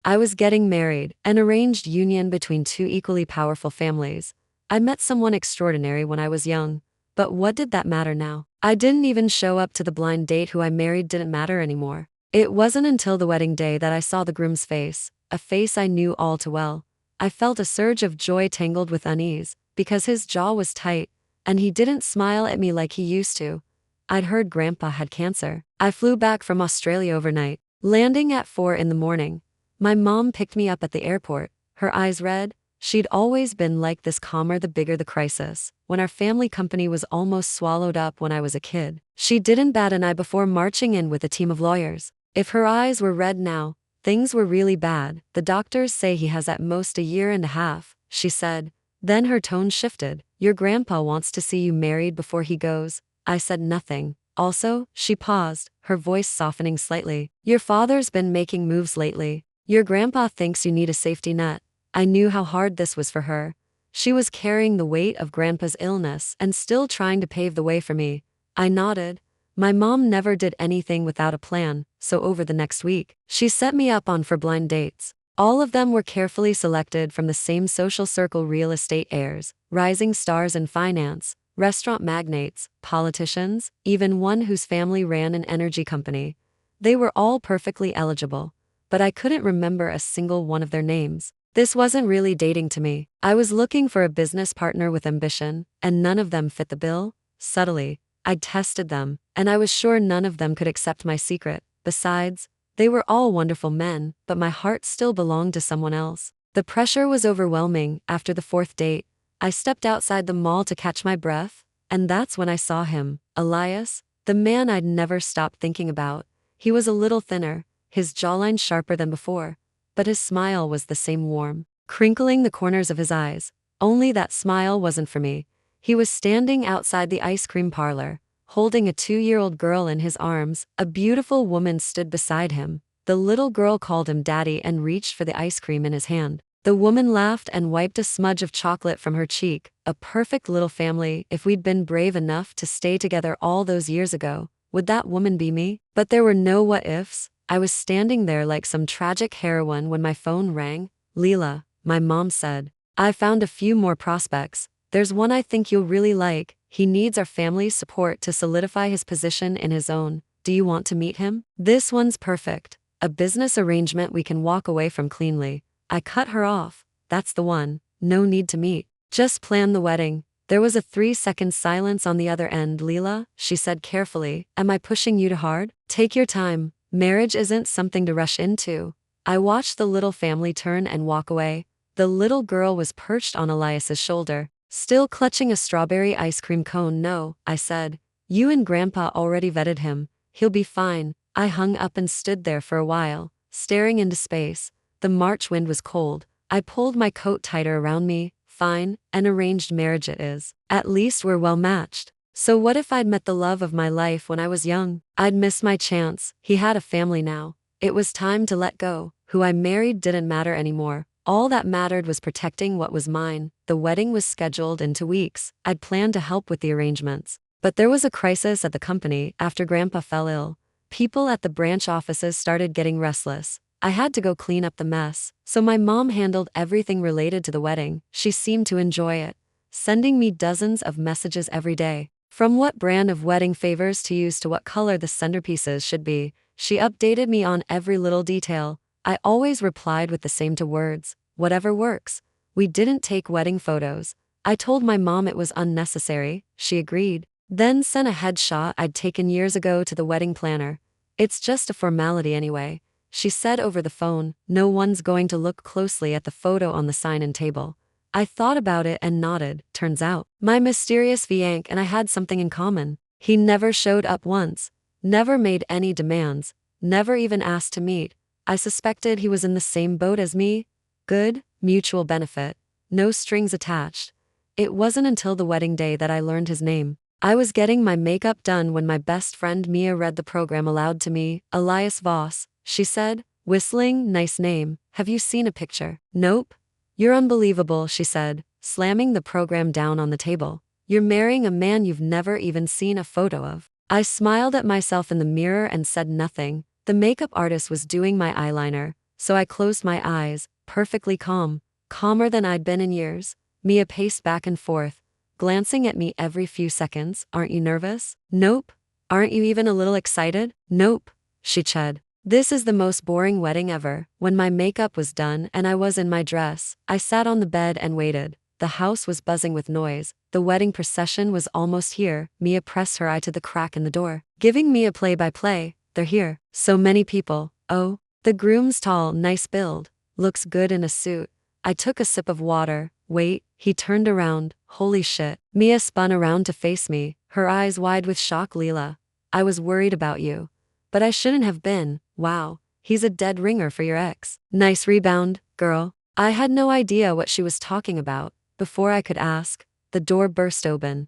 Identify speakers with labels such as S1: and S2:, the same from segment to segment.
S1: I was getting married, an arranged union between two equally powerful families. I met someone extraordinary when I was young. But what did that matter now? I didn't even show up to the blind date. Who I married didn't matter anymore. It wasn't until the wedding day that I saw the groom's face, a face I knew all too well. I felt a surge of joy tangled with unease, because his jaw was tight, and he didn't smile at me like he used to. I'd heard Grandpa had cancer. I flew back from Australia overnight, landing at 4 in the morning. My mom picked me up at the airport, her eyes red. She'd always been like this, calmer the bigger the crisis. When our family company was almost swallowed up when I was a kid, she didn't bat an eye before marching in with a team of lawyers. If her eyes were red now, things were really bad. The doctors say he has at most a year and a half, she said. Then her tone shifted. Your grandpa wants to see you married before he goes. I said nothing. Also, she paused, her voice softening slightly. Your father's been making moves lately. Your grandpa thinks you need a safety net. I knew how hard this was for her. She was carrying the weight of Grandpa's illness and still trying to pave the way for me. I nodded. My mom never did anything without a plan, so over the next week, she set me up on 4 blind dates. All of them were carefully selected from the same social circle: real estate heirs, rising stars in finance, restaurant magnates, politicians, even one whose family ran an energy company. They were all perfectly eligible, but I couldn't remember a single one of their names. This wasn't really dating to me. I was looking for a business partner with ambition, and none of them fit the bill. Subtly, I'd tested them, and I was sure none of them could accept my secret. Besides, they were all wonderful men, but my heart still belonged to someone else. The pressure was overwhelming. After the 4th date, I stepped outside the mall to catch my breath, and that's when I saw him, Elias, the man I'd never stopped thinking about. He was a little thinner, his jawline sharper than before, but his smile was the same, warm, crinkling the corners of his eyes. Only that smile wasn't for me. He was standing outside the ice cream parlor, holding a 2-year-old girl in his arms. A beautiful woman stood beside him. The little girl called him daddy and reached for the ice cream in his hand. The woman laughed and wiped a smudge of chocolate from her cheek. A perfect little family. If we'd been brave enough to stay together all those years ago, would that woman be me? But there were no what ifs. I was standing there like some tragic heroine when my phone rang. Leela, my mom said, I found a few more prospects. There's one I think you'll really like. He needs our family's support to solidify his position in his own. Do you want to meet him? This one's perfect. A business arrangement we can walk away from cleanly. I cut her off. That's the one. No need to meet. Just plan the wedding. There was a 3-second silence on the other end. Leela, she said carefully, am I pushing you too hard? Take your time. Marriage isn't something to rush into. I watched the little family turn and walk away. The little girl was perched on Elias's shoulder, still clutching a strawberry ice cream cone. No, I said. You and Grandpa already vetted him. He'll be fine. I hung up and stood there for a while, staring into space. The March wind was cold. I pulled my coat tighter around me. Fine, an arranged marriage it is. At least we're well matched. So what if I'd met the love of my life when I was young? I'd missed my chance. He had a family now. It was time to let go. Who I married didn't matter anymore. All that mattered was protecting what was mine. The wedding was scheduled in 2 weeks. I'd planned to help with the arrangements. But there was a crisis at the company. After Grandpa fell ill, people at the branch offices started getting restless. I had to go clean up the mess. So my mom handled everything related to the wedding. She seemed to enjoy it, sending me dozens of messages every day. From what brand of wedding favors to use to what color the centerpieces should be, she updated me on every little detail. I always replied with the same 2 words, whatever works. We didn't take wedding photos. I told my mom it was unnecessary. She agreed, then sent a headshot I'd taken years ago to the wedding planner. It's just a formality anyway, she said over the phone. No one's going to look closely at the photo on the sign-in table. I thought about it and nodded. Turns out, my mysterious Viank and I had something in common. He never showed up once, never made any demands, never even asked to meet. I suspected he was in the same boat as me. Good, mutual benefit, no strings attached. It wasn't until the wedding day that I learned his name. I was getting my makeup done when my best friend Mia read the program aloud to me. Elias Voss, she said, whistling. Nice name. Have you seen a picture? Nope. You're unbelievable, she said, slamming the program down on the table. You're marrying a man you've never even seen a photo of. I smiled at myself in the mirror and said nothing. The makeup artist was doing my eyeliner, so I closed my eyes, perfectly calm, calmer than I'd been in years. Mia paced back and forth, glancing at me every few seconds. Aren't you nervous? Nope. Aren't you even a little excited? Nope, she chid. This is the most boring wedding ever. When my makeup was done and I was in my dress, I sat on the bed and waited. The house was buzzing with noise. The wedding procession was almost here. Mia pressed her eye to the crack in the door, giving me a play-by-play. They're here. So many people. Oh, the groom's tall, nice build. Looks good in a suit. I took a sip of water. Wait, he turned around. Holy shit. Mia spun around to face me, her eyes wide with shock. Leela, I was worried about you. But I shouldn't have been. Wow, he's a dead ringer for your ex. Nice rebound, girl. I had no idea what she was talking about. Before I could ask, the door burst open.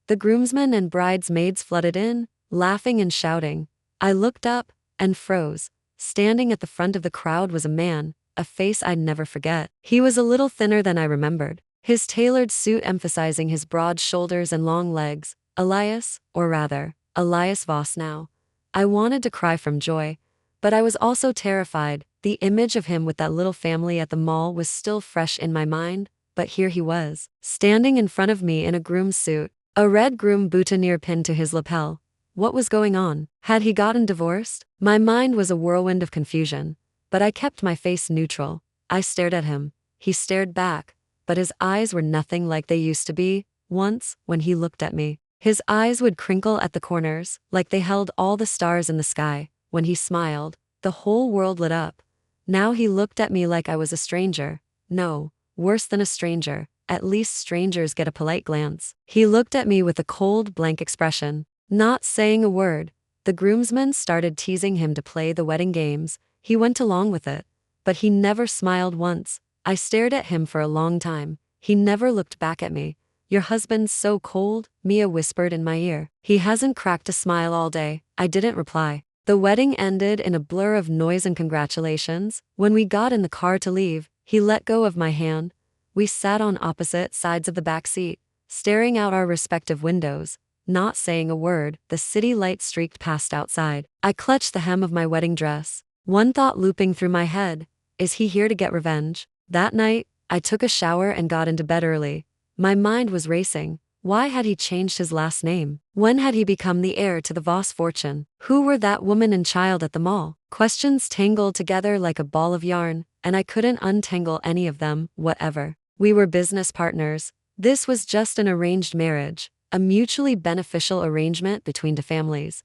S1: The groomsmen and bridesmaids flooded in, laughing and shouting. I looked up and froze. Standing at the front of the crowd was a man, a face I'd never forget. He was a little thinner than I remembered, his tailored suit emphasizing his broad shoulders and long legs. Elias, or rather, Elias Voss now. I wanted to cry from joy, but I was also terrified. The image of him with that little family at the mall was still fresh in my mind, but here he was, standing in front of me in a groom's suit, a red groom boutonniere pinned to his lapel. What was going on? Had he gotten divorced? My mind was a whirlwind of confusion, but I kept my face neutral. I stared at him. He stared back, but his eyes were nothing like they used to be. Once, when he looked at me, his eyes would crinkle at the corners, like they held all the stars in the sky. When he smiled, the whole world lit up. Now he looked at me like I was a stranger. No, worse than a stranger. At least strangers get a polite glance. He looked at me with a cold, blank expression, not saying a word. The groomsmen started teasing him to play the wedding games. He went along with it, but he never smiled once. I stared at him for a long time. He never looked back at me. Your husband's so cold, Mia whispered in my ear. He hasn't cracked a smile all day. I didn't reply. The wedding ended in a blur of noise and congratulations. When we got in the car to leave, he let go of my hand. We sat on opposite sides of the back seat, staring out our respective windows, not saying a word. The city light streaked past outside. I clutched the hem of my wedding dress, one thought looping through my head. Is he here to get revenge? That night, I took a shower and got into bed early. My mind was racing. Why had he changed his last name? When had he become the heir to the Voss fortune? Who were that woman and child at the mall? Questions tangled together like a ball of yarn, and I couldn't untangle any of them. Whatever. We were business partners. This was just an arranged marriage, a mutually beneficial arrangement between the families.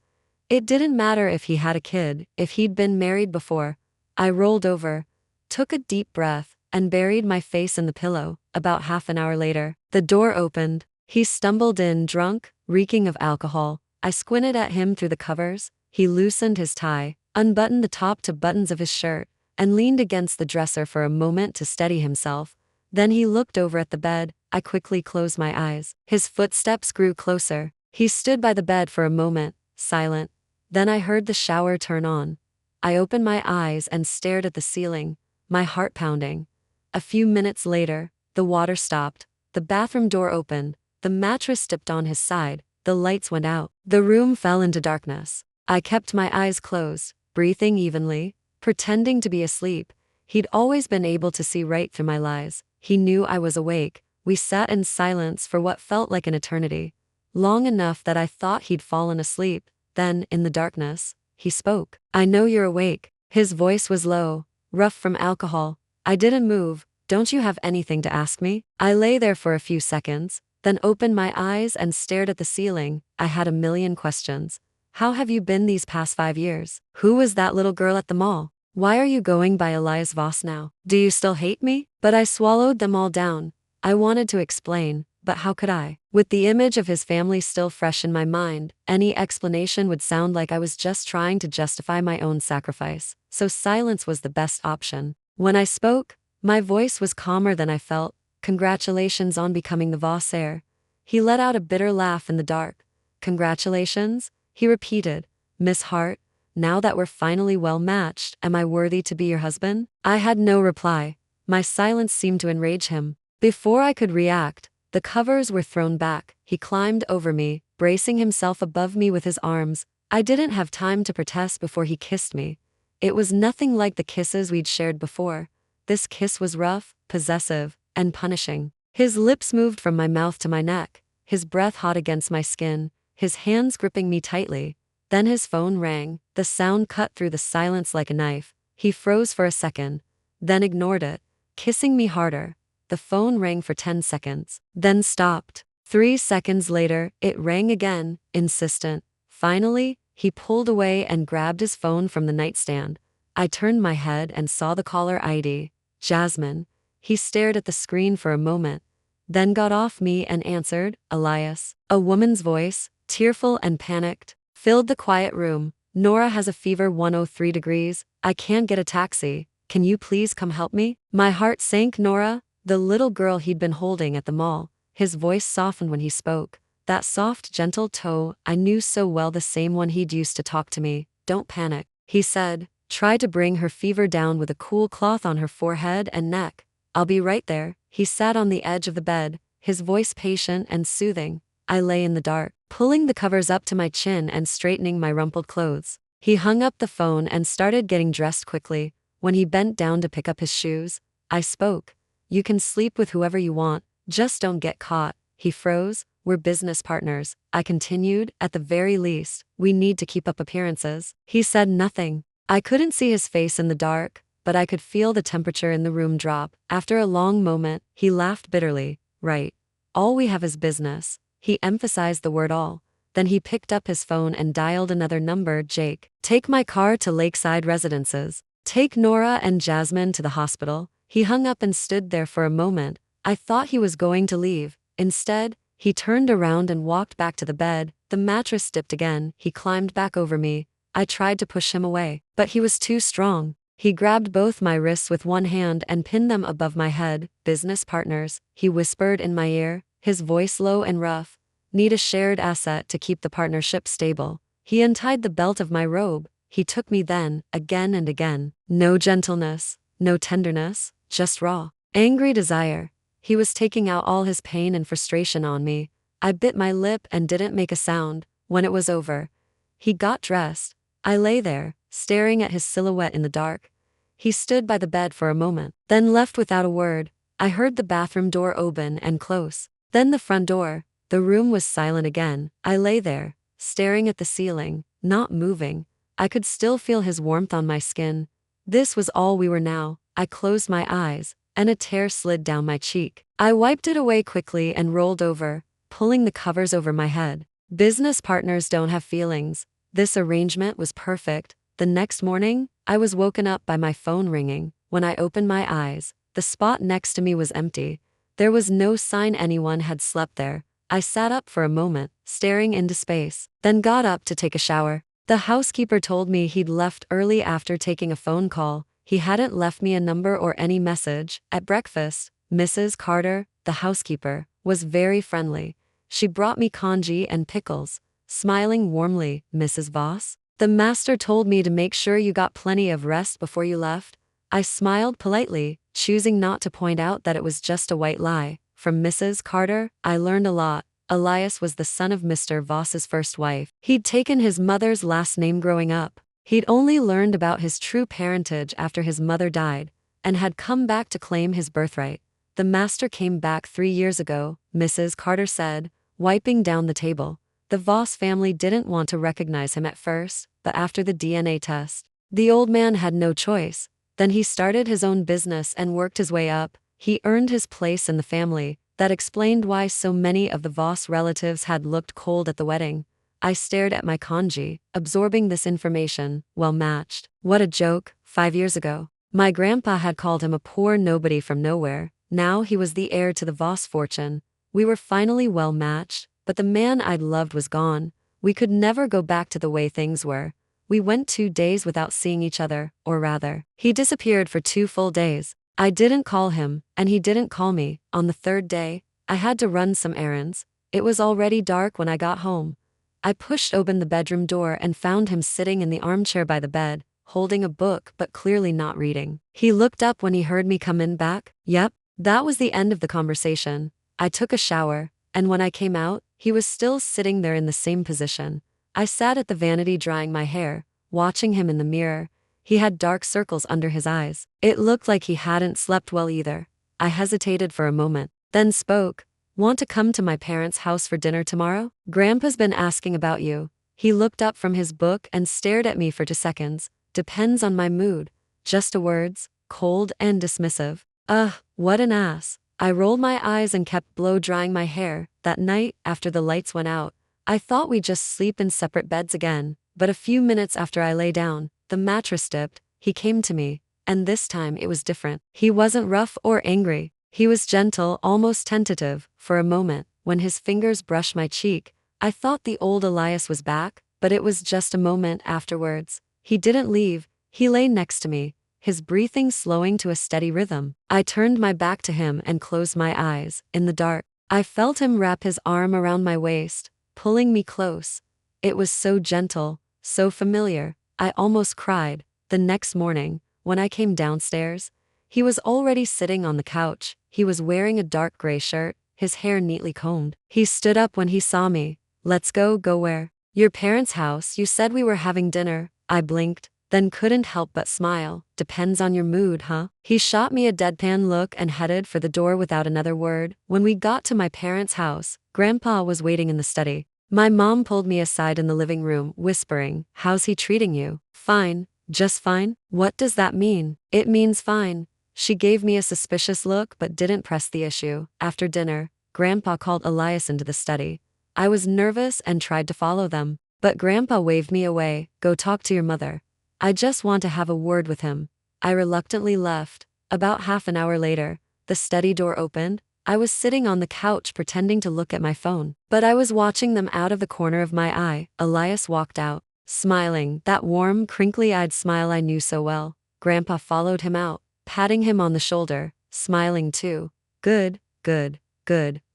S1: It didn't matter if he had a kid, if he'd been married before. I rolled over, took a deep breath, and buried my face in the pillow. About half an hour later, the door opened. He stumbled in, drunk, reeking of alcohol. I squinted at him through the covers. He loosened his tie, unbuttoned the top to buttons of his shirt, and leaned against the dresser for a moment to steady himself. Then he looked over at the bed. I quickly closed my eyes. His footsteps grew closer. He stood by the bed for a moment, silent. Then I heard the shower turn on. I opened my eyes and stared at the ceiling, my heart pounding. A few minutes later, the water stopped. The bathroom door opened. The mattress dipped on his side. The lights went out. The room fell into darkness. I kept my eyes closed, breathing evenly, pretending to be asleep. He'd always been able to see right through my lies. He knew I was awake. We sat in silence for what felt like an eternity. Long enough that I thought he'd fallen asleep. Then, in the darkness, he spoke. I know you're awake. His voice was low, rough from alcohol. I didn't move. Don't you have anything to ask me? I lay there for a few seconds, then opened my eyes and stared at the ceiling. I had a million questions. How have you been these past 5 years? Who was that little girl at the mall? Why are you going by Elias Voss now? Do you still hate me? But I swallowed them all down. I wanted to explain, but how could I? With the image of his family still fresh in my mind, any explanation would sound like I was just trying to justify my own sacrifice. So silence was the best option. When I spoke, my voice was calmer than I felt. Congratulations on becoming the Voss heir. He let out a bitter laugh in the dark. Congratulations? He repeated. Miss Hart, now that we're finally well matched, am I worthy to be your husband? I had no reply. My silence seemed to enrage him. Before I could react, the covers were thrown back. He climbed over me, bracing himself above me with his arms. I didn't have time to protest before he kissed me. It was nothing like the kisses we'd shared before. This kiss was rough, possessive, and punishing. His lips moved from my mouth to my neck, his breath hot against my skin, his hands gripping me tightly. Then his phone rang, the sound cut through the silence like a knife. He froze for a second, then ignored it, kissing me harder. The phone rang for 10 seconds, then stopped. 3 seconds later, it rang again, insistent. Finally, he pulled away and grabbed his phone from the nightstand. I turned my head and saw the caller ID, Jasmine. He stared at the screen for a moment, then got off me and answered, Elias. A woman's voice, tearful and panicked, filled the quiet room. Nora has a fever 103 degrees. I can't get a taxi. Can you please come help me? My heart sank. Nora, the little girl he'd been holding at the mall. His voice softened when he spoke. That soft, gentle tone I knew so well, the same one he'd used to talk to me. Don't panic, he said. Try to bring her fever down with a cool cloth on her forehead and neck. I'll be right there. He sat on the edge of the bed, his voice patient and soothing. I lay in the dark, pulling the covers up to my chin and straightening my rumpled clothes. He hung up the phone and started getting dressed quickly. When he bent down to pick up his shoes, I spoke. You can sleep with whoever you want, just don't get caught. He froze. We're business partners, I continued. At the very least, we need to keep up appearances. He said nothing. I couldn't see his face in the dark, but I could feel the temperature in the room drop. After a long moment, he laughed bitterly. Right. All we have is business. He emphasized the word all. Then he picked up his phone and dialed another number. Jake, take my car to Lakeside Residences. Take Nora and Jasmine to the hospital. He hung up and stood there for a moment. I thought he was going to leave. Instead, he turned around and walked back to the bed. The mattress dipped again. He climbed back over me. I tried to push him away, but he was too strong. He grabbed both my wrists with one hand and pinned them above my head. Business partners, he whispered in my ear, his voice low and rough. Need a shared asset to keep the partnership stable. He untied the belt of my robe. He took me then, again and again. No gentleness, no tenderness, just raw, angry desire. He was taking out all his pain and frustration on me. I bit my lip and didn't make a sound. When it was over, he got dressed. I lay there, staring at his silhouette in the dark. He stood by the bed for a moment, then left without a word. I heard the bathroom door open and close, then the front door. The room was silent again. I lay there, staring at the ceiling, not moving. I could still feel his warmth on my skin. This was all we were now. I closed my eyes, and a tear slid down my cheek. I wiped it away quickly and rolled over, pulling the covers over my head. Business partners don't have feelings. This arrangement was perfect. The next morning, I was woken up by my phone ringing. When I opened my eyes, the spot next to me was empty. There was no sign anyone had slept there. I sat up for a moment, staring into space, then got up to take a shower. The housekeeper told me he'd left early after taking a phone call. He hadn't left me a number or any message. At breakfast, Mrs. Carter, the housekeeper, was very friendly. She brought me congee and pickles, smiling warmly. Mrs. Voss, the master told me to make sure you got plenty of rest before you left. I smiled politely, choosing not to point out that it was just a white lie. From Mrs. Carter, I learned a lot. Elias was the son of Mr. Voss's first wife. He'd taken his mother's last name growing up. He'd only learned about his true parentage after his mother died, and had come back to claim his birthright. The master came back 3 years ago, Mrs. Carter said, wiping down the table. The Voss family didn't want to recognize him at first, but after the DNA test, the old man had no choice. Then he started his own business and worked his way up. He earned his place in the family. That explained why so many of the Voss relatives had looked cold at the wedding. I stared at my congee, absorbing this information, well matched. What a joke. 5 years ago, my grandpa had called him a poor nobody from nowhere. Now he was the heir to the Voss fortune. We were finally well matched, but the man I'd loved was gone. We could never go back to the way things were. We went 2 days without seeing each other, or rather, he disappeared for 2 full days. I didn't call him, and he didn't call me. On the 3rd day, I had to run some errands. It was already dark when I got home. I pushed open the bedroom door and found him sitting in the armchair by the bed, holding a book but clearly not reading. He looked up when he heard me come in back. Yep, that was the end of the conversation. I took a shower, and when I came out, he was still sitting there in the same position. I sat at the vanity drying my hair, watching him in the mirror. He had dark circles under his eyes. It looked like he hadn't slept well either. I hesitated for a moment, then spoke. Want to come to my parents' house for dinner tomorrow? Grandpa's been asking about you. He looked up from his book and stared at me for 2 seconds. Depends on my mood. Just a words, cold and dismissive. Ugh, what an ass. I rolled my eyes and kept blow-drying my hair. That night, after the lights went out, I thought we'd just sleep in separate beds again. But a few minutes after I lay down, the mattress dipped. He came to me, and this time it was different. He wasn't rough or angry. He was gentle, almost tentative. For a moment, when his fingers brushed my cheek, I thought the old Elias was back, but it was just a moment afterwards. He didn't leave. He lay next to me, his breathing slowing to a steady rhythm. I turned my back to him and closed my eyes. In the dark, I felt him wrap his arm around my waist, pulling me close. It was so gentle, so familiar, I almost cried. The next morning, when I came downstairs, he was already sitting on the couch. He was wearing a dark gray shirt, his hair neatly combed. He stood up when he saw me. Let's go where? Your parents' house. You said we were having dinner. I blinked, then couldn't help but smile. Depends on your mood, huh? He shot me a deadpan look and headed for the door without another word. When we got to my parents' house, Grandpa was waiting in the study. My mom pulled me aside in the living room, whispering, "How's he treating you?" "Fine. Just fine?" "What does that mean?" "It means fine." She gave me a suspicious look but didn't press the issue. After dinner, Grandpa called Elias into the study. I was nervous and tried to follow them, but Grandpa waved me away. "Go talk to your mother. I just want to have a word with him." I reluctantly left. About half an hour later, the study door opened. I was sitting on the couch pretending to look at my phone, but I was watching them out of the corner of my eye. Elias walked out, smiling, that warm, crinkly-eyed smile I knew so well. Grandpa followed him out, patting him on the shoulder, smiling too. Good,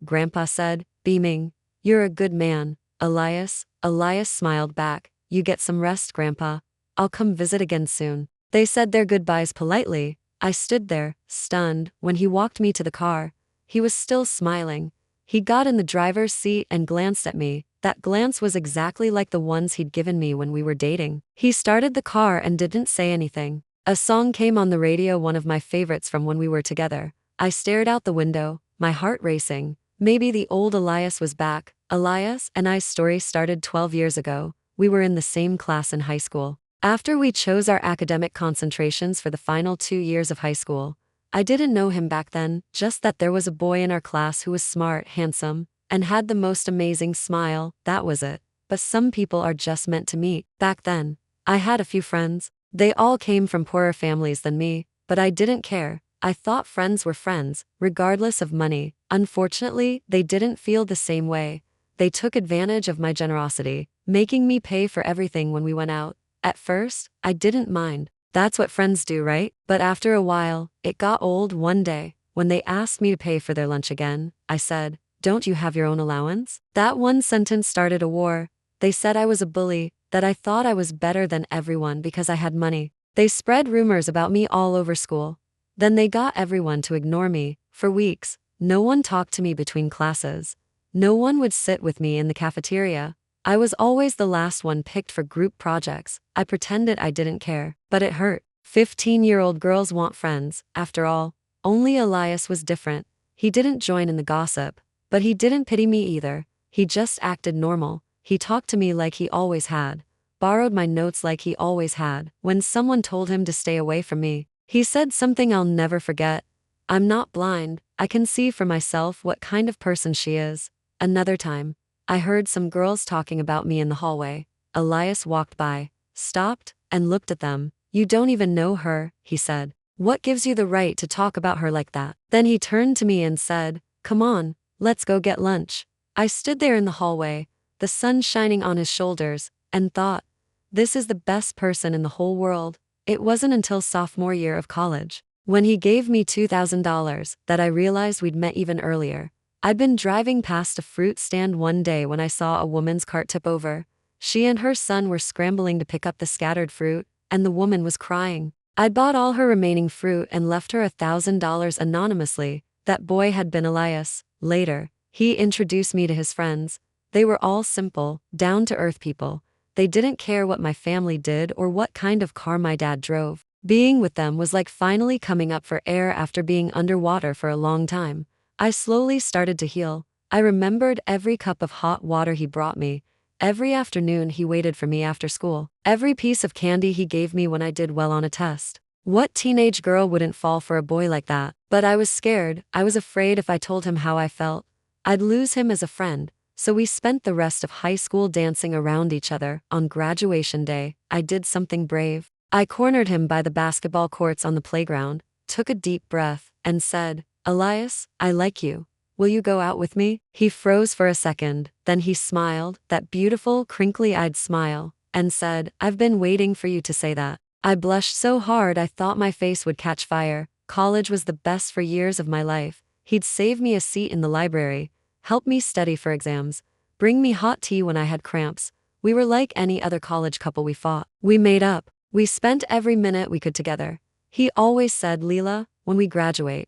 S1: Grandpa said, beaming. "You're a good man, Elias." Elias smiled back. "You get some rest, Grandpa. I'll come visit again soon." They said their goodbyes politely. I stood there, stunned. When he walked me to the car, he was still smiling. He got in the driver's seat and glanced at me. That glance was exactly like the ones he'd given me when we were dating. He started the car and didn't say anything. A song came on the radio, one of my favorites from when we were together. I stared out the window, my heart racing. Maybe the old Elias was back. Elias and I's story started 12 years ago. We were in the same class in high school. After we chose our academic concentrations for the final 2 years of high school, I didn't know him back then, just that there was a boy in our class who was smart, handsome, and had the most amazing smile. That was it. But some people are just meant to meet. Back then, I had a few friends. They all came from poorer families than me, but I didn't care. I thought friends were friends, regardless of money. Unfortunately, they didn't feel the same way. They took advantage of my generosity, making me pay for everything when we went out. At first, I didn't mind. That's what friends do, right? But after a while, it got old. One day, when they asked me to pay for their lunch again, I said, "Don't you have your own allowance?" That one sentence started a war. They said I was a bully, that I thought I was better than everyone because I had money. They spread rumors about me all over school. Then they got everyone to ignore me. For weeks, no one talked to me between classes. No one would sit with me in the cafeteria. I was always the last one picked for group projects. I pretended I didn't care, but it hurt. 15-year-old girls want friends, after all. Only Elias was different. He didn't join in the gossip, but he didn't pity me either. He just acted normal. He talked to me like he always had, borrowed my notes like he always had. When someone told him to stay away from me, he said something I'll never forget. "I'm not blind. I can see for myself what kind of person she is." Another time, I heard some girls talking about me in the hallway. Elias walked by, stopped, and looked at them. "You don't even know her," he said. "What gives you the right to talk about her like that?" Then he turned to me and said, "Come on, let's go get lunch." I stood there in the hallway, the sun shining on his shoulders, and thought, this is the best person in the whole world. It wasn't until sophomore year of college, when he gave me $2,000, that I realized we'd met even earlier. I'd been driving past a fruit stand one day when I saw a woman's cart tip over. She and her son were scrambling to pick up the scattered fruit, and the woman was crying. I'd bought all her remaining fruit and left her $1,000 anonymously. That boy had been Elias. Later, he introduced me to his friends. They were all simple, down-to-earth people. They didn't care what my family did or what kind of car my dad drove. Being with them was like finally coming up for air after being underwater for a long time. I slowly started to heal. I remembered every cup of hot water he brought me, every afternoon he waited for me after school, every piece of candy he gave me when I did well on a test. What teenage girl wouldn't fall for a boy like that? But I was scared. I was afraid if I told him how I felt, I'd lose him as a friend. So we spent the rest of high school dancing around each other. On graduation day, I did something brave. I cornered him by the basketball courts on the playground, took a deep breath, and said, "Elias, I like you. Will you go out with me?" He froze for a second, then he smiled, that beautiful, crinkly-eyed smile, and said, "I've been waiting for you to say that." I blushed so hard I thought my face would catch fire. College was the best for years of my life. He'd save me a seat in the library, help me study for exams, bring me hot tea when I had cramps. We were like any other college couple. We fought. We made up. We spent every minute we could together. He always said, "Leela, when we graduate,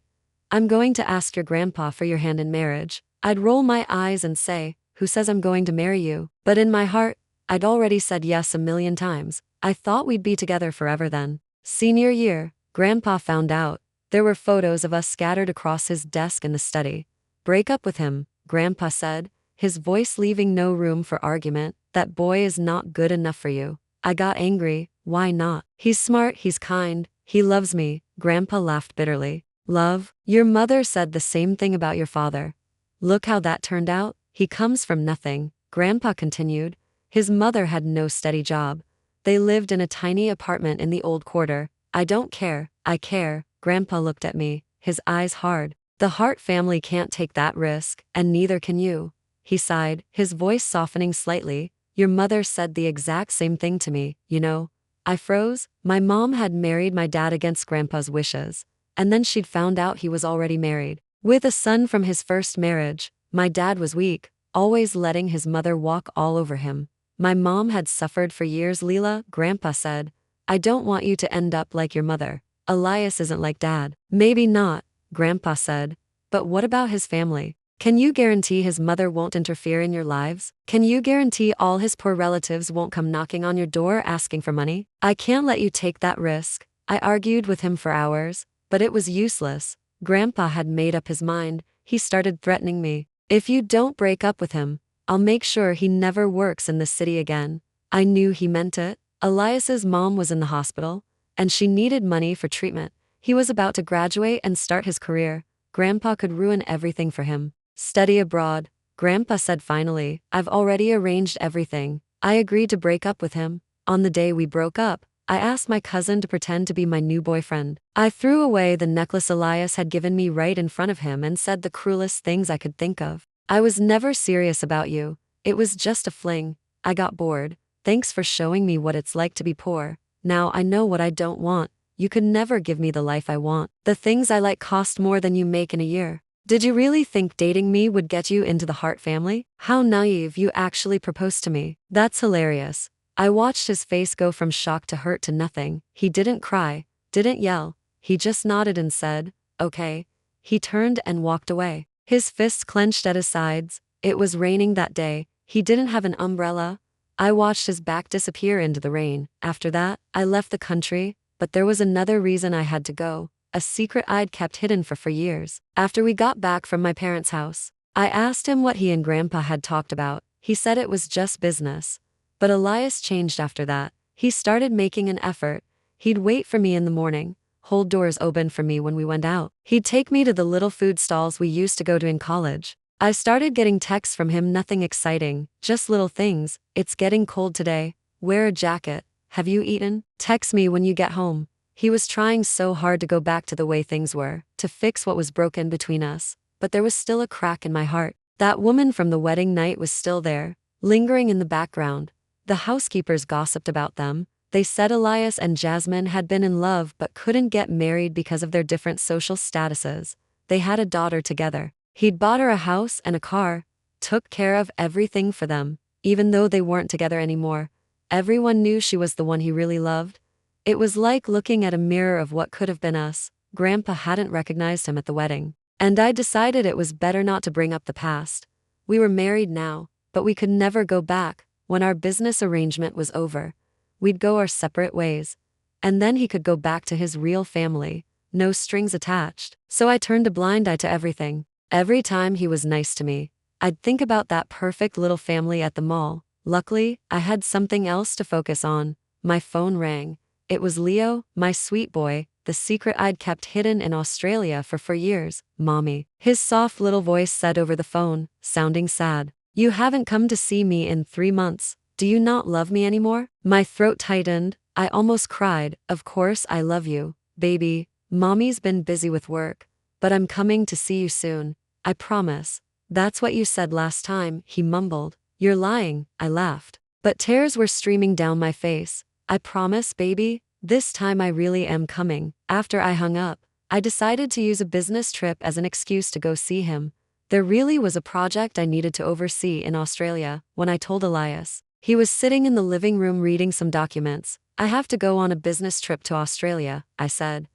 S1: I'm going to ask your grandpa for your hand in marriage." I'd roll my eyes and say, "Who says I'm going to marry you?" But in my heart, I'd already said yes a million times. I thought we'd be together forever then. Senior year, Grandpa found out. There were photos of us scattered across his desk in the study. "Break up with him," Grandpa said, his voice leaving no room for argument. "That boy is not good enough for you." I got angry. Why not? He's smart, he's kind, he loves me. Grandpa laughed bitterly. "Love? Your mother said the same thing about your father. Look how that turned out. He comes from nothing," Grandpa continued. His mother had no steady job. They lived in a tiny apartment in the old quarter. "I don't care, I care." Grandpa looked at me, his eyes hard. "The Hart family can't take that risk, and neither can you." He sighed, his voice softening slightly. "Your mother said the exact same thing to me, you know." I froze. My mom had married my dad against Grandpa's wishes, and then she'd found out he was already married, with a son from his first marriage. My dad was weak, always letting his mother walk all over him. "My mom had suffered for years, Leela," Grandpa said. "I don't want you to end up like your mother. Elias isn't like Dad." "Maybe not," Grandpa said. "But what about his family? Can you guarantee his mother won't interfere in your lives? Can you guarantee all his poor relatives won't come knocking on your door asking for money?" "I can't let you take that risk." I argued with him for hours, but it was useless. Grandpa had made up his mind. He started threatening me. "If you don't break up with him, I'll make sure he never works in this city again." I knew he meant it. Elias's mom was in the hospital, and she needed money for treatment. He was about to graduate and start his career. Grandpa could ruin everything for him. "Study abroad," Grandpa said finally. "I've already arranged everything." I agreed to break up with him. On the day we broke up, I asked my cousin to pretend to be my new boyfriend. I threw away the necklace Elias had given me right in front of him and said the cruelest things I could think of. "I was never serious about you. It was just a fling. I got bored. Thanks for showing me what it's like to be poor. Now I know what I don't want. You could never give me the life I want. The things I like cost more than you make in a year." "Did you really think dating me would get you into the Hart family? How naive, you actually proposed to me." "That's hilarious." I watched his face go from shock to hurt to nothing. He didn't cry, didn't yell. He just nodded and said, "Okay." He turned and walked away. His fists clenched at his sides. It was raining that day. He didn't have an umbrella. I watched his back disappear into the rain. After that, I left the country, but there was another reason I had to go. A secret I'd kept hidden for years. After we got back from my parents' house, I asked him what he and Grandpa had talked about. He said it was just business. But Elias changed after that. He started making an effort. He'd wait for me in the morning, hold doors open for me when we went out. He'd take me to the little food stalls we used to go to in college. I started getting texts from him, nothing exciting, just little things. "It's getting cold today. Wear a jacket. Have you eaten? Text me when you get home." He was trying so hard to go back to the way things were, to fix what was broken between us, but there was still a crack in my heart. That woman from the wedding night was still there, lingering in the background. The housekeepers gossiped about them. They said Elias and Jasmine had been in love but couldn't get married because of their different social statuses. They had a daughter together. He'd bought her a house and a car, took care of everything for them, even though they weren't together anymore. Everyone knew she was the one he really loved. It was like looking at a mirror of what could have been us. Grandpa hadn't recognized him at the wedding, and I decided it was better not to bring up the past. We were married now, but we could never go back. when our business arrangement was over, we'd go our separate ways. And then he could go back to his real family, no strings attached. So I turned a blind eye to everything. Every time he was nice to me, I'd think about that perfect little family at the mall. Luckily, I had something else to focus on. My phone rang. It was Leo, my sweet boy, the secret I'd kept hidden in Australia for years. Mommy. His soft little voice said over the phone, sounding sad. You haven't come to see me in 3 months. Do you not love me anymore? My throat tightened. I almost cried. Of course I love you, baby. Mommy's been busy with work, but I'm coming to see you soon. I promise. That's what you said last time, he mumbled. You're lying, I laughed. But tears were streaming down my face. I promise, baby. This time I really am coming. After I hung up, I decided to use a business trip as an excuse to go see him. There really was a project I needed to oversee in Australia. When I told Elias, he was sitting in the living room reading some documents. I have to go on a business trip to Australia, I said.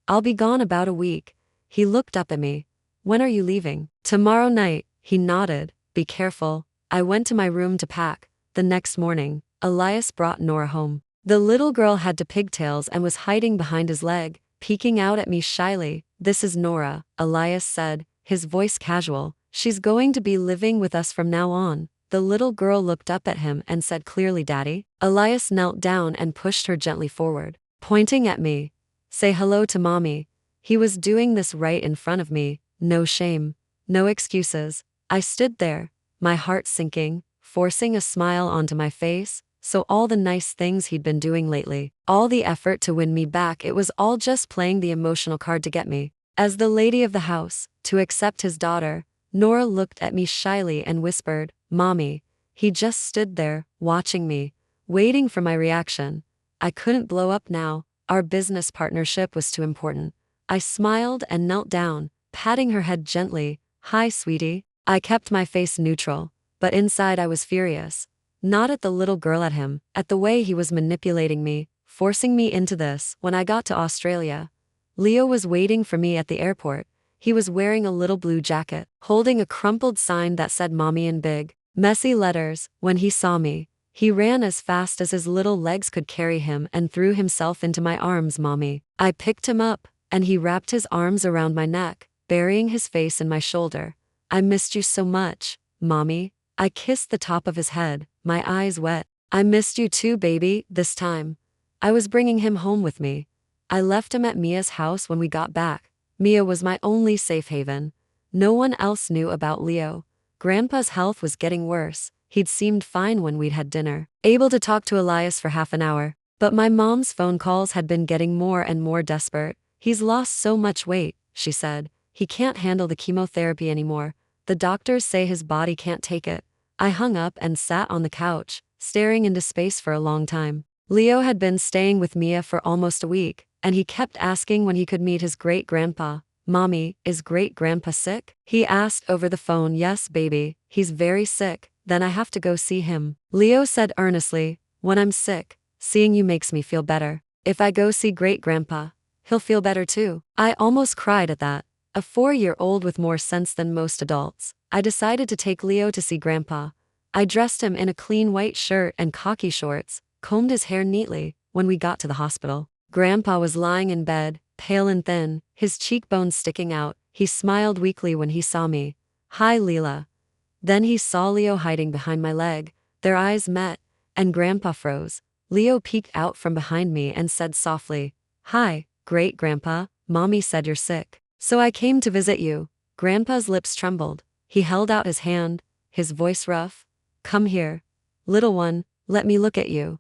S1: I'll be gone about a week. He looked up at me. When are you leaving? Tomorrow night, he nodded. Be careful. I went to my room to pack. The next morning, Elias brought Nora home. The little girl had to pigtails and was hiding behind his leg, peeking out at me shyly. This is Nora, Elias said, his voice casual. She's going to be living with us from now on. The little girl looked up at him and said clearly, Daddy. Elias knelt down and pushed her gently forward, pointing at me. Say hello to Mommy. He was doing this right in front of me. No shame. No excuses. I stood there, my heart sinking, forcing a smile onto my face. So all the nice things he'd been doing lately, all the effort to win me back, it was all just playing the emotional card to get me. As the lady of the house, to accept his daughter, Nora looked at me shyly and whispered, Mommy. He just stood there, watching me, waiting for my reaction. I couldn't blow up now. Our business partnership was too important. I smiled and knelt down, patting her head gently. Hi, sweetie. I kept my face neutral, but inside I was furious. Not at the little girl, at him, at the way he was manipulating me, forcing me into this. When I got to Australia, Leo was waiting for me at the airport. He was wearing a little blue jacket, holding a crumpled sign that said Mommy in big, messy letters. When he saw me, he ran as fast as his little legs could carry him and threw himself into my arms. Mommy. I picked him up, and he wrapped his arms around my neck, burying his face in my shoulder. I missed you so much, Mommy. I kissed the top of his head, my eyes wet. I missed you too, baby. This time, I was bringing him home with me. I left him at Mia's house when we got back. Mia was my only safe haven. No one else knew about Leo. Grandpa's health was getting worse. He'd seemed fine when we'd had dinner, able to talk to Elias for half an hour. But my mom's phone calls had been getting more and more desperate. He's lost so much weight, she said. He can't handle the chemotherapy anymore. The doctors say his body can't take it. I hung up and sat on the couch, staring into space for a long time. Leo had been staying with Mia for almost a week, and he kept asking when he could meet his great-grandpa. Mommy, is great-grandpa sick? He asked over the phone. Yes, baby, he's very sick. Then I have to go see him. Leo said earnestly, when I'm sick, seeing you makes me feel better. If I go see great-grandpa, he'll feel better too. I almost cried at that. A 4-year-old with more sense than most adults. I decided to take Leo to see Grandpa. I dressed him in a clean white shirt and khaki shorts, combed his hair neatly. When we got to the hospital, Grandpa was lying in bed, pale and thin, his cheekbones sticking out. He smiled weakly when he saw me. Hi, Leela. Then he saw Leo hiding behind my leg. Their eyes met, and Grandpa froze. Leo peeked out from behind me and said softly, Hi, great-grandpa. Mommy said you're sick, so I came to visit you. Grandpa's lips trembled. He held out his hand, his voice rough. Come here. Little one, let me look at you.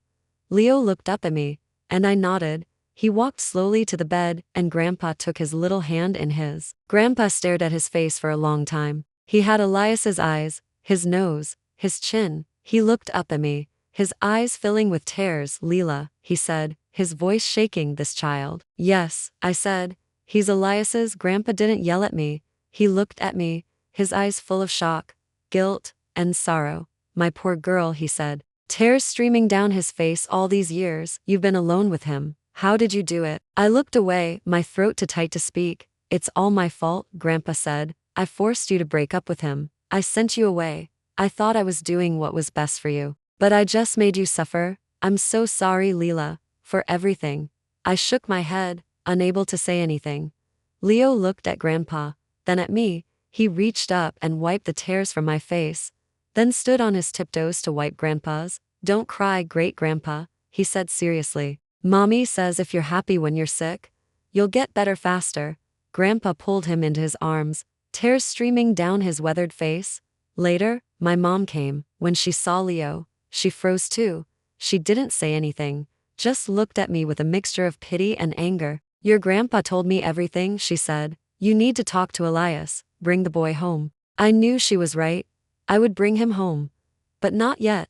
S1: Leo looked up at me, and I nodded. He walked slowly to the bed, and Grandpa took his little hand in his. Grandpa stared at his face for a long time. He had Elias's eyes, his nose, his chin. He looked up at me, his eyes filling with tears. Leela, he said, his voice shaking. This child. Yes, I said. He's Elias's. Grandpa didn't yell at me. He looked at me, his eyes full of shock, guilt, and sorrow. My poor girl, he said, tears streaming down his face. All these years, you've been alone with him. How did you do it? I looked away, my throat too tight to speak. It's all my fault, Grandpa said. I forced you to break up with him. I sent you away. I thought I was doing what was best for you. But I just made you suffer. I'm so sorry, Leela, for everything. I shook my head, unable to say anything. Leo looked at Grandpa, then at me. He reached up and wiped the tears from my face, then stood on his tiptoes to wipe Grandpa's. Don't cry, great-grandpa, he said seriously. Mommy says if you're happy when you're sick, you'll get better faster. Grandpa pulled him into his arms, tears streaming down his weathered face. Later, my mom came. When she saw Leo, she froze too. She didn't say anything, just looked at me with a mixture of pity and anger. Your grandpa told me everything, she said. You need to talk to Elias, bring the boy home. I knew she was right. I would bring him home. But not yet.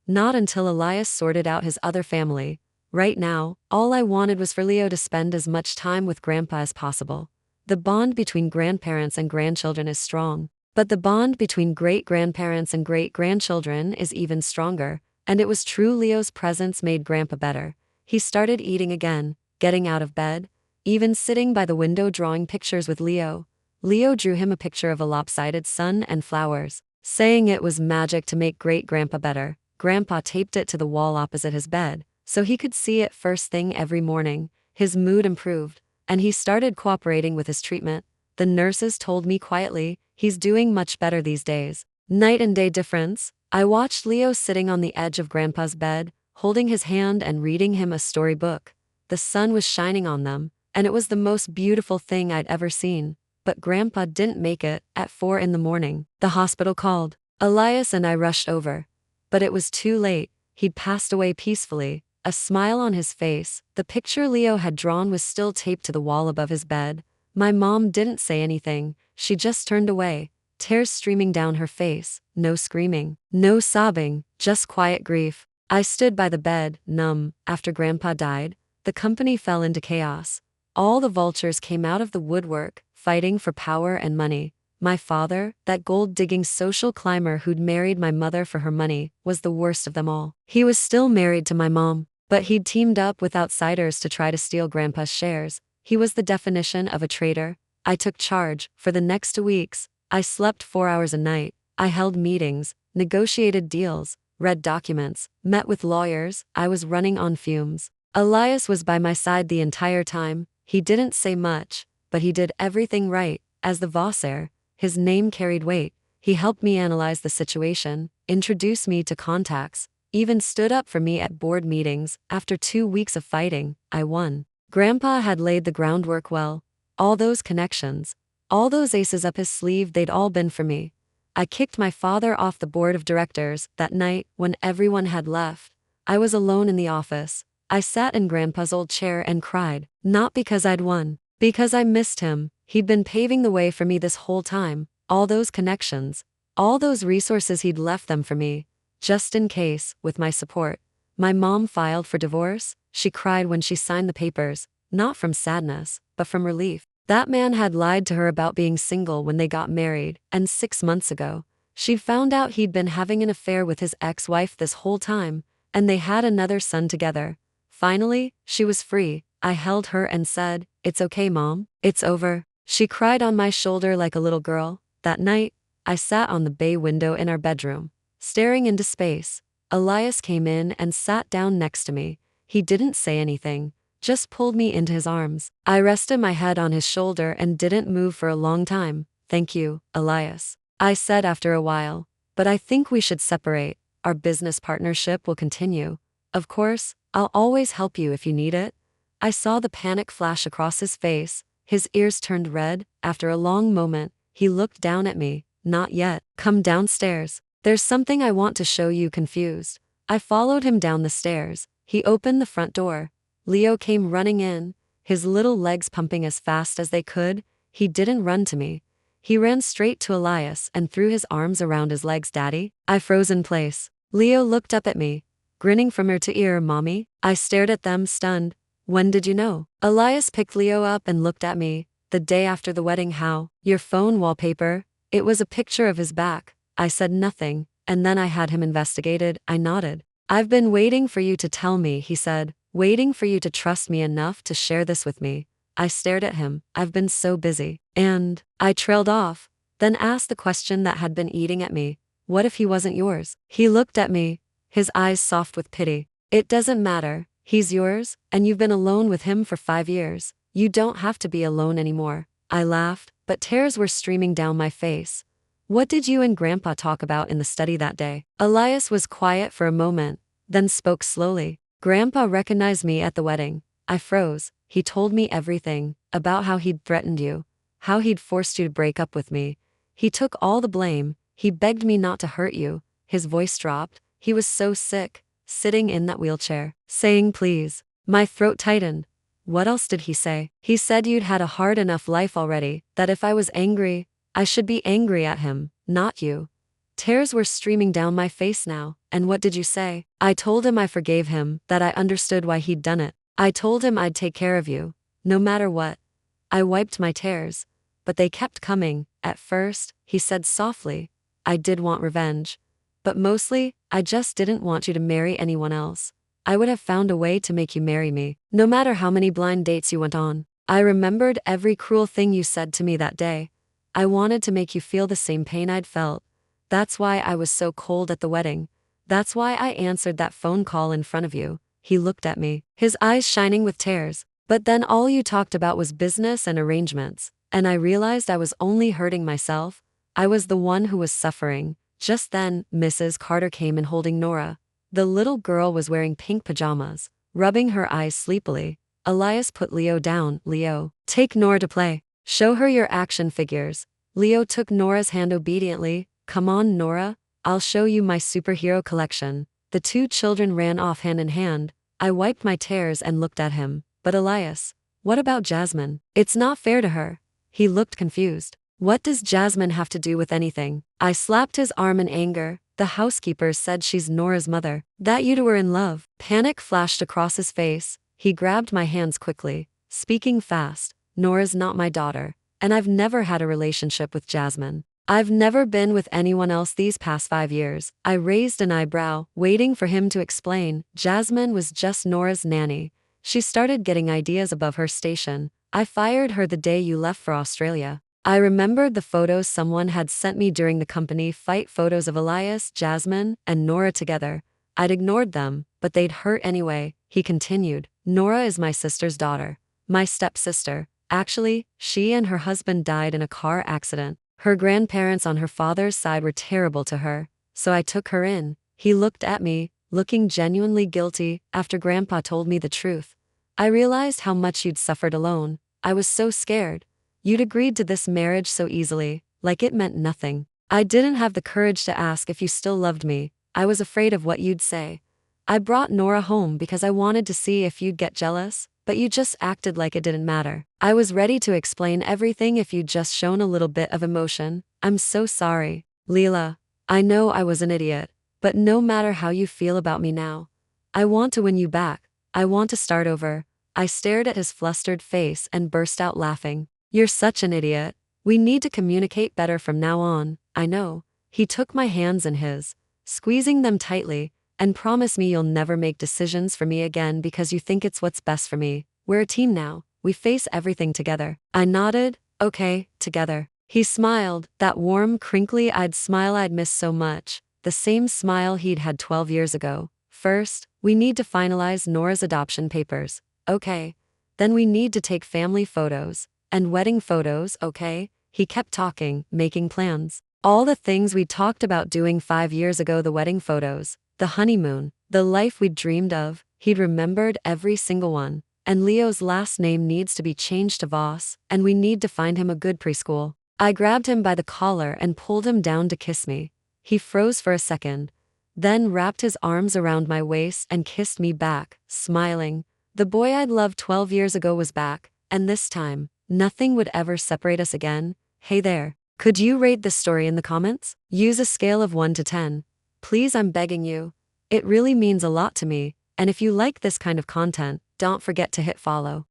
S1: Not until Elias sorted out his other family. Right now, all I wanted was for Leo to spend as much time with Grandpa as possible. The bond between grandparents and grandchildren is strong, but the bond between great-grandparents and great-grandchildren is even stronger, and it was true Leo's presence made Grandpa better. He started eating again, getting out of bed, even sitting by the window drawing pictures with Leo. Leo drew him a picture of a lopsided sun and flowers, saying it was magic to make great-grandpa better. Grandpa taped it to the wall opposite his bed, so he could see it first thing every morning. His mood improved, and he started cooperating with his treatment. The nurses told me quietly, he's doing much better these days. Night and day difference. I watched Leo sitting on the edge of Grandpa's bed, holding his hand and reading him a storybook. The sun was shining on them, and it was the most beautiful thing I'd ever seen. But Grandpa didn't make it. At 4 in the morning, the hospital called. Elias and I rushed over. But it was too late. He'd passed away peacefully, a smile on his face. The picture Leo had drawn was still taped to the wall above his bed. My mom didn't say anything. She just turned away, tears streaming down her face. No screaming, no sobbing, just quiet grief. I stood by the bed, numb. After Grandpa died, the company fell into chaos. All the vultures came out of the woodwork, fighting for power and money. My father, that gold-digging social climber who'd married my mother for her money, was the worst of them all. He was still married to my mom, but he'd teamed up with outsiders to try to steal Grandpa's shares. He was the definition of a traitor. I took charge. For the next 2 weeks, I slept 4 hours a night. I held meetings, negotiated deals, read documents, met with lawyers. I was running on fumes. Elias was by my side the entire time. He didn't say much, but he did everything right. As the Vosair, his name carried weight. He helped me analyze the situation, introduced me to contacts, even stood up for me at board meetings. After 2 weeks of fighting, I won. Grandpa had laid the groundwork well. All those connections, all those aces up his sleeve, they'd all been for me. I kicked my father off the board of directors. That night, when everyone had left, I was alone in the office. I sat in Grandpa's old chair and cried, not because I'd won, because I missed him. He'd been paving the way for me this whole time. All those connections, all those resources, he'd left them for me, just in case. With my support, my mom filed for divorce. She cried when she signed the papers, not from sadness, but from relief. That man had lied to her about being single when they got married, and 6 months ago, she'd found out he'd been having an affair with his ex-wife this whole time, and they had another son together. Finally, she was free. I held her and said, "It's okay, Mom. It's over." She cried on my shoulder like a little girl. That night, I sat on the bay window in our bedroom, staring into space. Elias came in and sat down next to me. He didn't say anything, just pulled me into his arms. I rested my head on his shoulder and didn't move for a long time. "Thank you, Elias," I said after a while. "But I think we should separate. Our business partnership will continue. Of course, I'll always help you if you need it." I saw the panic flash across his face. His ears turned red. After a long moment, he looked down at me. "Not yet. Come downstairs. There's something I want to show you." Confused, I followed him down the stairs. He opened the front door. Leo came running in, his little legs pumping as fast as they could. He didn't run to me. He ran straight to Elias and threw his arms around his legs. "Daddy?" I froze in place. Leo looked up at me, grinning from ear to ear. "Mommy?" I stared at them, stunned. "When did you know?" Elias picked Leo up and looked at me. "The day after the wedding." "How?" "Your phone wallpaper. It was a picture of his back." I said nothing, and then I had him investigated. I nodded. "I've been waiting for you to tell me," he said, "waiting for you to trust me enough to share this with me." I stared at him. "I've been so busy." And I trailed off, then asked the question that had been eating at me. "What if he wasn't yours?" He looked at me, his eyes soft with pity. It doesn't matter. He's yours, and you've been alone with him for 5 years. You don't have to be alone anymore. I laughed, but tears were streaming down my face. What did you and Grandpa talk about in the study that day? Elias was quiet for a moment, then spoke slowly. Grandpa recognized me at the wedding. I froze. He told me everything, about how he'd threatened you, how he'd forced you to break up with me. He took all the blame. He begged me not to hurt you. His voice dropped. He was so sick, sitting in that wheelchair, saying please. My throat tightened. What else did he say? He said you'd had a hard enough life already, that if I was angry, I should be angry at him, not you. Tears were streaming down my face now. And what did you say? I told him I forgave him, that I understood why he'd done it. I told him I'd take care of you, no matter what. I wiped my tears, but they kept coming. At first, he said softly, I did want revenge. But mostly, I just didn't want you to marry anyone else. I would have found a way to make you marry me, no matter how many blind dates you went on. I remembered every cruel thing you said to me that day. I wanted to make you feel the same pain I'd felt. That's why I was so cold at the wedding. That's why I answered that phone call in front of you. He looked at me, his eyes shining with tears. But then all you talked about was business and arrangements, and I realized I was only hurting myself. I was the one who was suffering. Just then, Mrs. Carter came in holding Nora. The little girl was wearing pink pajamas, rubbing her eyes sleepily. Elias put Leo down. Leo, take Nora to play. Show her your action figures. Leo took Nora's hand obediently. Come on, Nora, I'll show you my superhero collection. The two children ran off hand in hand. I wiped my tears and looked at him. But Elias, what about Jasmine? It's not fair to her. He looked confused. What does Jasmine have to do with anything? I slapped his arm in anger. The housekeeper said she's Nora's mother. That you two were in love. Panic flashed across his face. He grabbed my hands quickly, speaking fast. Nora's not my daughter, and I've never had a relationship with Jasmine. I've never been with anyone else these past 5 years. I raised an eyebrow, waiting for him to explain. Jasmine was just Nora's nanny. She started getting ideas above her station. I fired her the day you left for Australia. I remembered the photos someone had sent me during the company fight, photos of Elias, Jasmine, and Nora together. I'd ignored them, but they'd hurt anyway. He continued, Nora is my sister's daughter. My stepsister. Actually, she and her husband died in a car accident. Her grandparents on her father's side were terrible to her, so I took her in. He looked at me, looking genuinely guilty. After Grandpa told me the truth, I realized how much you'd suffered alone. I was so scared. You'd agreed to this marriage so easily, like it meant nothing. I didn't have the courage to ask if you still loved me. I was afraid of what you'd say. I brought Nora home because I wanted to see if you'd get jealous, but you just acted like it didn't matter. I was ready to explain everything if you'd just shown a little bit of emotion. I'm so sorry. Leela, I know I was an idiot, but no matter how you feel about me now, I want to win you back. I want to start over. I stared at his flustered face and burst out laughing. You're such an idiot. We need to communicate better from now on. I know. He took my hands in his, squeezing them tightly, and promise me you'll never make decisions for me again because you think it's what's best for me. We're a team now. We face everything together. I nodded. Okay, together. He smiled, that warm, crinkly-eyed smile I'd missed so much, the same smile he'd had 12 years ago. First, we need to finalize Nora's adoption papers. Okay. Then we need to take family photos. And wedding photos, okay? He kept talking, making plans. All the things we talked about doing 5 years ago, the wedding photos, the honeymoon, the life we'd dreamed of. He'd remembered every single one. And Leo's last name needs to be changed to Voss, and we need to find him a good preschool. I grabbed him by the collar and pulled him down to kiss me. He froze for a second, then wrapped his arms around my waist and kissed me back, smiling. The boy I'd loved 12 years ago was back, and this time, nothing would ever separate us again. Hey there, could you rate this story in the comments? Use a scale of 1 to 10. Please, I'm begging you. It really means a lot to me, and if you like this kind of content, don't forget to hit follow.